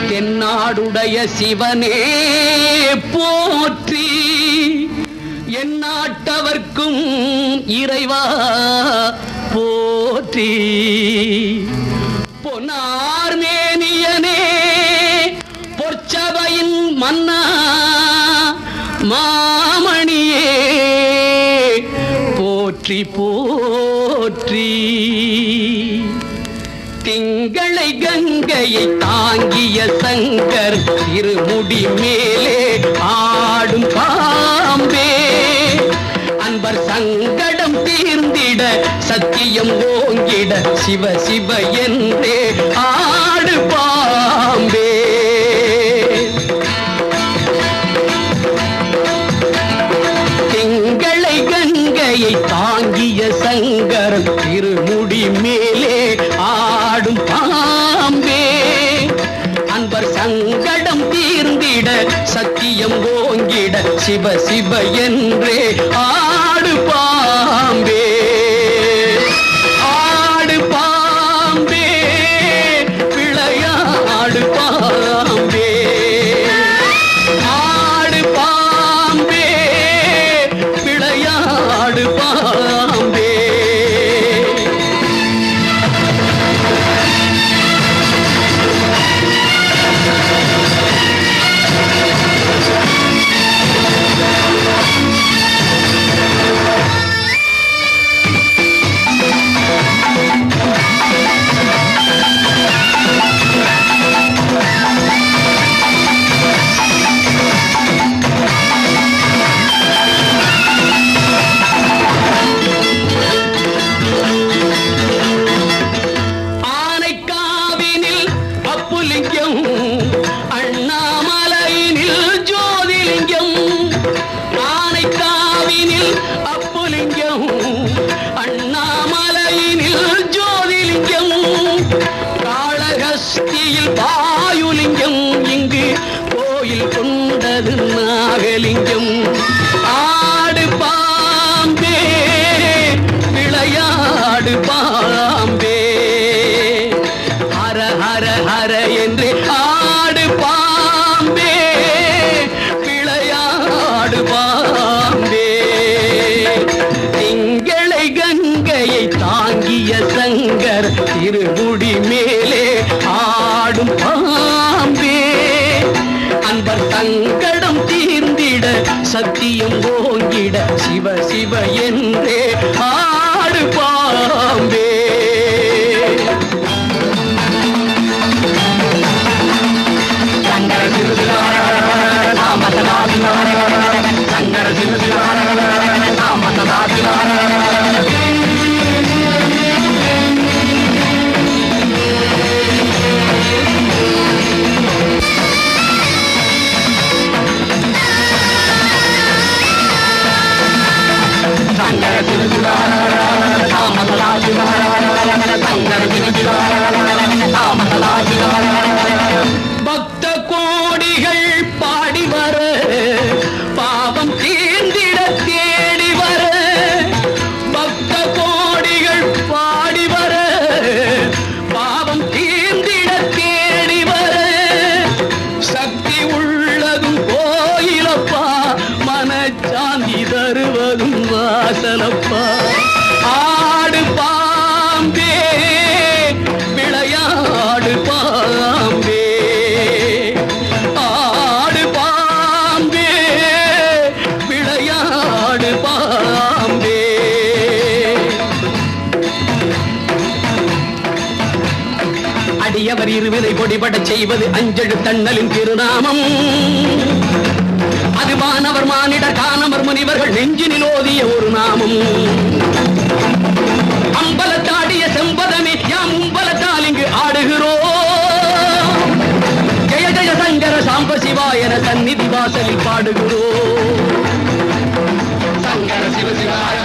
தென்னாடுடைய சிவனே போற்றி, என் நாட்டவர்க்கும் இறைவா போற்றி. பொன்னார் மேனியனே பொற்சபையின் மன்னா மாமணியே போற்றி போற்றி. திங்களை கங்கையை தாங்கிய சங்கர் இருமுடி மேலே ஆடும் பாம்பே, அன்பர் சங்கடம் தீர்ந்திட சத்தியம் ஓங்கிட சிவ சிவ என்றே ஆடு பாம்பே. திங்களை கங்கையை தாங்கிய சங்கர் திருமுடி மேலே ஆடும் பாம்பே, அன்பர் சங்கடம் தீர்ந்திட சத்தியம் ஓங்கிட சிவ சிவ என்றே ஆடு பாம்பே. ஆடு பாம்பே விளையாடு பாம்பே, ஆடு பாம்பே விளையாடு பாம்பே. வாயுலிங்கம் இங்கு கோயில் கொண்டது நாகலிங்கம். ஆடு பாம்பே விளையாடு பாம்பே, ஹர ஹர ஹர என்று ஆடு பாம்பே விளையாடு பாம்பே. திங்களை கங்கையை தாங்கிய சங்கர் திருமுடி மேலே ஆடும் பாம்பே, அன்பர் சங்கடம் தீர்ந்திட சத்தியம் ஓங்கிட சிவ சிவ என்றே ஆடு பாம்பே. பக்த கோடிகள் பாடி வர பாவம் தீர்ந்திட தேடி வர, பக்த கோடிகள் பாடி வர பாவம் தீர்ந்திட தேடி வர, சக்தி உள்ளதும் கோயிலப்பா மனச்சாந்தி தருவதும் வாசலப்பா. ஆடு பாம்பே விளையாடு பாம்பே, ஆடு பாம்பே விளையாடு பாம்பே. அடியவர் இருவினை பொடிபட செய்வது அஞ்செழு தன்னலின் திருநாமம், அது வானவர் மானிடர் காணவர் முனிவர்கள் நெஞ்சினில் ஓதிய ஒரு நாமம். அம்பலத்தாடிய செம்பதமே யாம் உம்பலத்தால் இங்கு ஆடுகிறோம், ஜெய ஜெய சங்கர சாம்ப சிவா என சந்நிதி வாசலில் பாடுகிறோம். சங்கர சிவ சிவாய